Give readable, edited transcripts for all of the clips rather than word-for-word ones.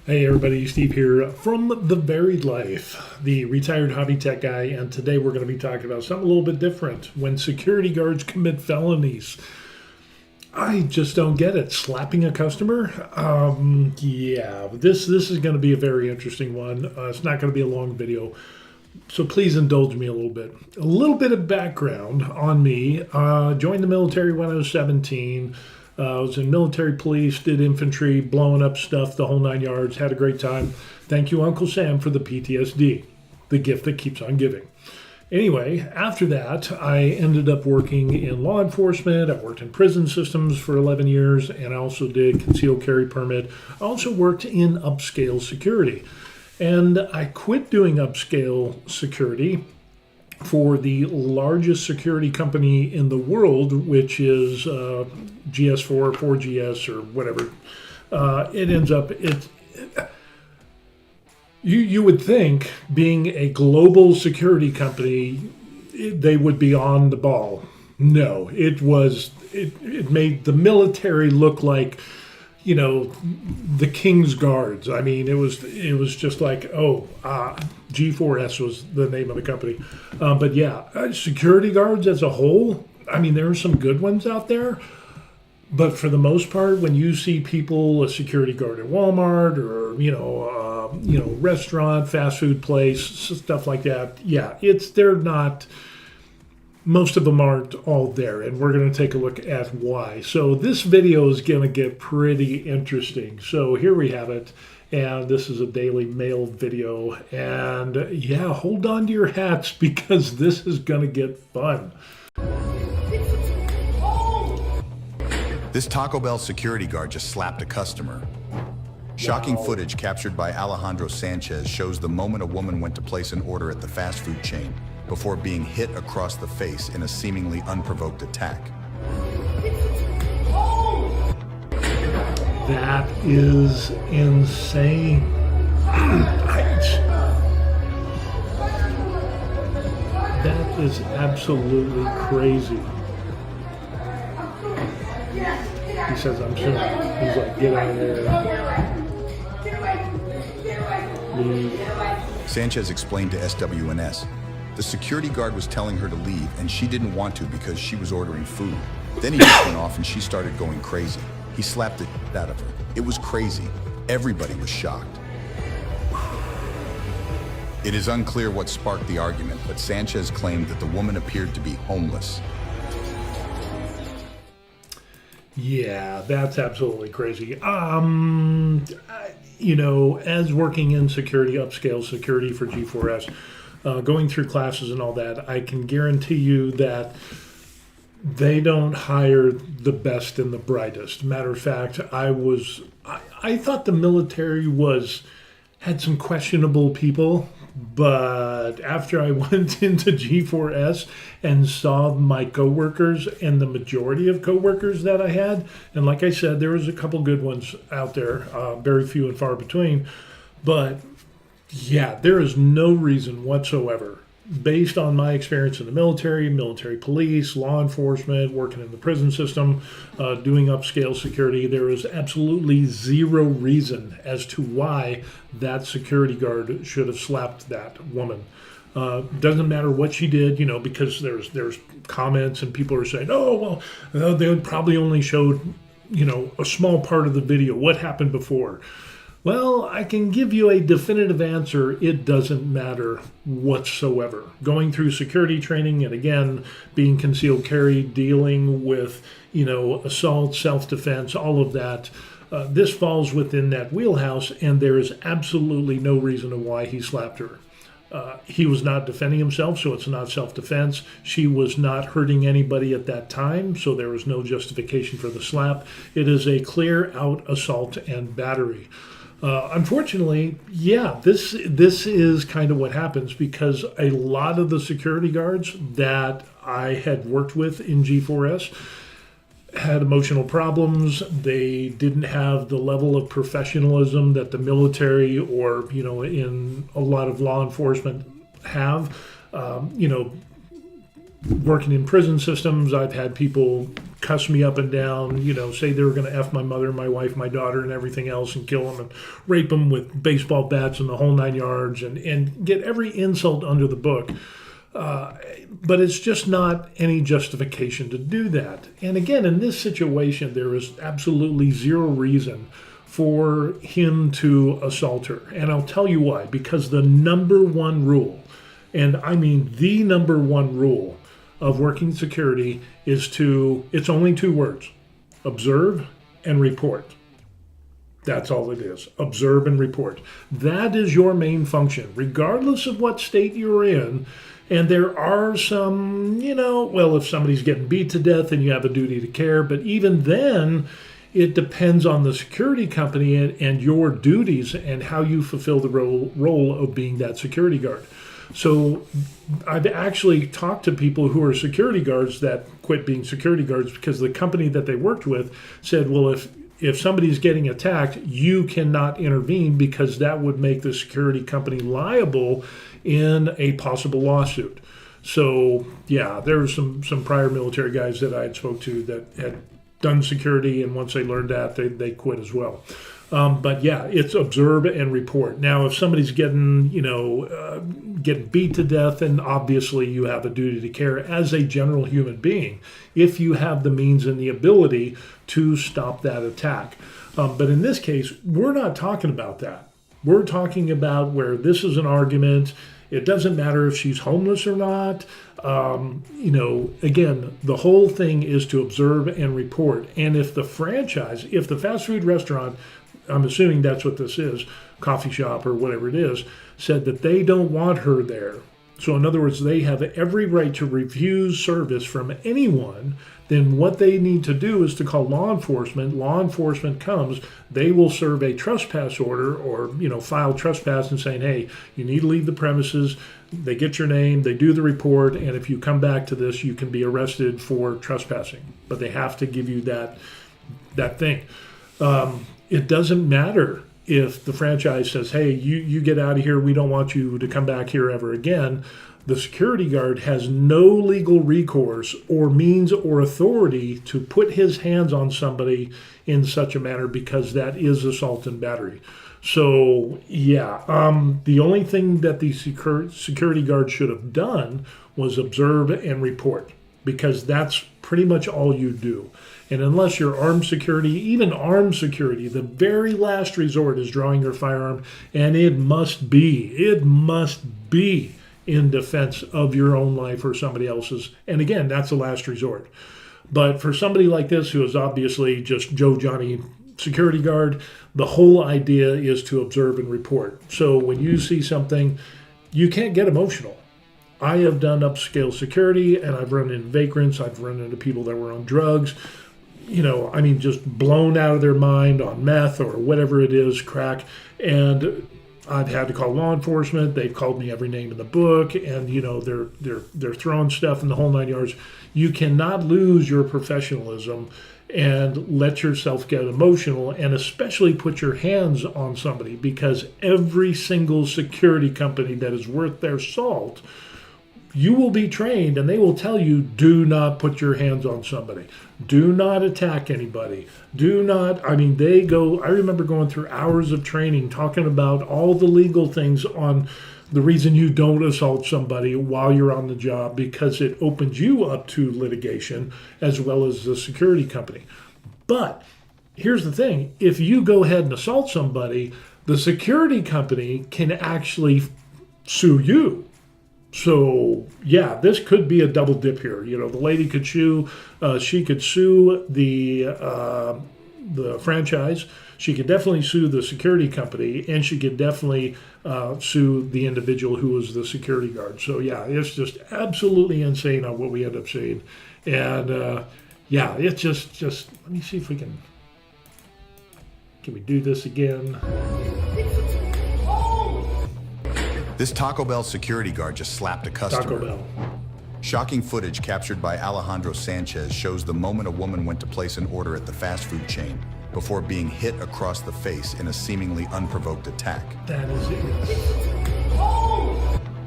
Hey everybody, Steve here from The Varied Life, the retired hobby tech guy, and today we're going to be talking about something a little bit different. When security guards commit felonies. I just don't get it. Slapping a customer? This is going to be a very interesting one. It's not going to be a long video, so please indulge me a little bit. A little bit of background on me. Joined the military when I was 17. I was in military police, did infantry, blowing up stuff, the whole 9 yards, had a great time. Thank you, Uncle Sam, for the PTSD, the gift that keeps on giving. Anyway, after that, I ended up working in law enforcement. I worked in prison systems for 11 years, and I also did concealed carry permit. I also worked in upscale security. And I quit doing upscale security for the largest security company in the world, which is GS4, 4GS, or whatever. It ends up, you would think, being a global security company, they would be on the ball. No, it made the military look like, you know, the King's Guards. I mean, it was just like, G4S was the name of the company. But yeah, security guards as a whole, I mean, there are some good ones out there. But for the most part, when you see people, a security guard at Walmart or, restaurant, fast food place, stuff like that, they're not... Most of them aren't all there, and we're going to take a look at why. So this video is going to get pretty interesting. So here we have it, and this is a Daily Mail video. And yeah, hold on to your hats because this is going to get fun. This Taco Bell security guard just slapped a customer. Shocking footage captured by Alejandro Sanchez shows the moment a woman went to place an order at the fast food chain before being hit across the face in a seemingly unprovoked attack. That is insane. That is absolutely crazy. He says, I'm soon. He's like, get out of there. Leave. Sanchez explained to SWNS. The security guard was telling her to leave, and she didn't want to because she was ordering food. Then he just went off and she started going crazy. He slapped the shit out of her. It was crazy. Everybody was shocked. It is unclear what sparked the argument, but Sanchez claimed that the woman appeared to be homeless. Yeah, that's absolutely crazy. As working in security, upscale security for G4S, going through classes and all that, I can guarantee you that they don't hire the best and the brightest. Matter of fact, I thought the military had some questionable people, but after I went into G4S and saw my coworkers and the majority of coworkers that I had, and like I said, there was a couple good ones out there, very few and far between, but yeah, there is no reason whatsoever, based on my experience in the military police, law enforcement, working in the prison system, doing upscale security, there is absolutely zero reason as to why that security guard should have slapped that woman. Doesn't matter what she did, because there's comments and people are saying, they probably only showed, a small part of the video. What happened before? Well, I can give you a definitive answer. It doesn't matter whatsoever. Going through security training and, again, being concealed carry, dealing with, assault, self-defense, all of that, this falls within that wheelhouse, and there is absolutely no reason why he slapped her. He was not defending himself, so it's not self-defense. She was not hurting anybody at that time, so there was no justification for the slap. It is a clear-out assault and battery. Unfortunately, this is kind of what happens, because a lot of the security guards that I had worked with in G4S had emotional problems. They didn't have the level of professionalism that the military or, in a lot of law enforcement have. Working in prison systems, I've had people cuss me up and down, say they were going to F my mother, my wife, my daughter, and everything else, and kill them and rape them with baseball bats and the whole 9 yards, and get every insult under the book. But it's just not any justification to do that. And again, in this situation, there is absolutely zero reason for him to assault her. And I'll tell you why. Because the number one rule, and I mean the number one rule of working security is it's only 2 words: observe and report. That's all it is. Observe and report. That is your main function, regardless of what state you're in. And there are some, if somebody's getting beat to death, then you have a duty to care. But even then, it depends on the security company and your duties and how you fulfill the role of being that security guard. So I've actually talked to people who are security guards that quit being security guards because the company that they worked with said, well, if somebody's getting attacked, you cannot intervene because that would make the security company liable in a possible lawsuit. So yeah, there were some prior military guys that I had spoke to that had done security, and once they learned that, they quit as well. But yeah, it's observe and report. Now, if somebody's getting beat to death, then obviously you have a duty to care as a general human being, if you have the means and the ability to stop that attack. But in this case, we're not talking about that. We're talking about where this is an argument. It doesn't matter if she's homeless or not. Again, the whole thing is to observe and report. And if the fast food restaurant, I'm assuming that's what this is, coffee shop or whatever it is, said that they don't want her there. So in other words, they have every right to refuse service from anyone. Then what they need to do is to call law enforcement. Law enforcement comes, they will serve a trespass order or, file trespass and saying, hey, you need to leave the premises. They get your name, they do the report, and if you come back to this, you can be arrested for trespassing. But they have to give you that thing. It doesn't matter if the franchise says, hey, you get out of here, we don't want you to come back here ever again. The security guard has no legal recourse or means or authority to put his hands on somebody in such a manner, because that is assault and battery. So, yeah, the only thing that the security guard should have done was observe and report, because that's pretty much all you do. And unless you're armed security, even armed security, the very last resort is drawing your firearm, and it must be in defense of your own life or somebody else's. And again, that's the last resort. But for somebody like this, who is obviously just Joe Johnny security guard, the whole idea is to observe and report. So when you see something, you can't get emotional. I have done upscale security, and I've run into vagrants, I've run into people that were on drugs, just blown out of their mind on meth or whatever it is, crack. And I've had to call law enforcement. They've called me every name in the book, and they're throwing stuff in the whole 9 yards. You cannot lose your professionalism and let yourself get emotional, and especially put your hands on somebody, because every single security company that is worth their salt, you will be trained, and they will tell you, do not put your hands on somebody. Do not attack anybody. I remember going through hours of training talking about all the legal things on the reason you don't assault somebody while you're on the job, because it opens you up to litigation as well as the security company. But here's the thing. If you go ahead and assault somebody, the security company can actually sue you. So, yeah, this could be a double dip here. The lady could sue the franchise. She could definitely sue the security company, and she could definitely sue the individual who was the security guard. So, yeah, it's just absolutely insane on what we end up seeing. And, it's just let me see if we can we do this again? This Taco Bell security guard just slapped a customer. Taco Bell. Shocking footage captured by Alejandro Sanchez shows the moment a woman went to place an order at the fast food chain before being hit across the face in a seemingly unprovoked attack. That is it.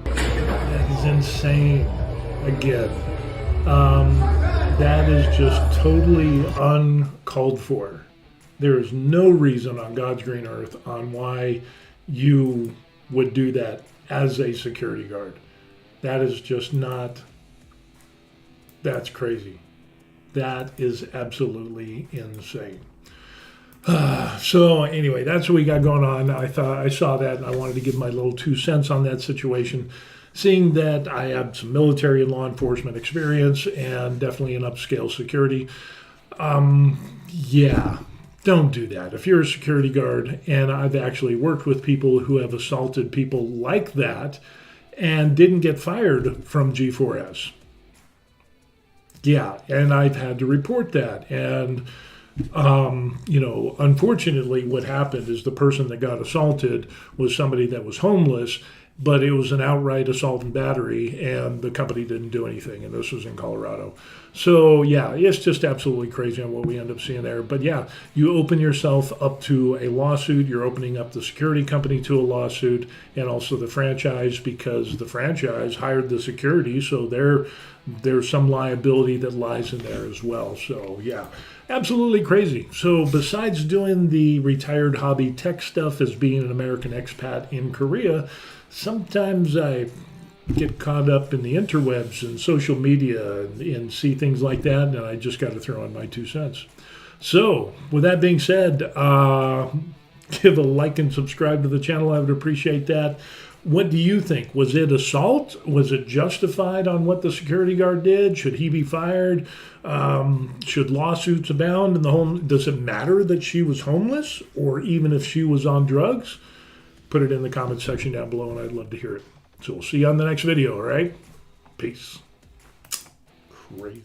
That is insane. Again. That is just totally uncalled for. There is no reason on God's green earth on why you would do that as a security guard. That is just not, that's crazy. That is absolutely insane. So anyway, that's what we got going on. I saw that and I wanted to give my little 2 cents on that situation. Seeing that I have some military and law enforcement experience and definitely in upscale security, yeah, don't do that. If you're a security guard, and I've actually worked with people who have assaulted people like that and didn't get fired from G4S. Yeah, and I've had to report that. And, unfortunately, what happened is the person that got assaulted was somebody that was homeless, but it was an outright assault and battery, and the company didn't do anything, and this was in Colorado. So, yeah, it's just absolutely crazy on what we end up seeing there. But, yeah, you open yourself up to a lawsuit. You're opening up the security company to a lawsuit and also the franchise, because the franchise hired the security, so there's some liability that lies in there as well. So, yeah, absolutely crazy. So besides doing the retired hobby tech stuff as being an American expat in Korea, sometimes I get caught up in the interwebs and social media and see things like that, and I just got to throw in my 2 cents. So with that being said, give a like and subscribe to the channel. I would appreciate that. What do you think? Was it assault? Was it justified on what the security guard did? Should he be fired? Should lawsuits abound in the home? Does it matter that she was homeless, or even if she was on drugs? Put it in the comment section down below, and I'd love to hear it. So we'll see you on the next video, all right? Peace. Crazy.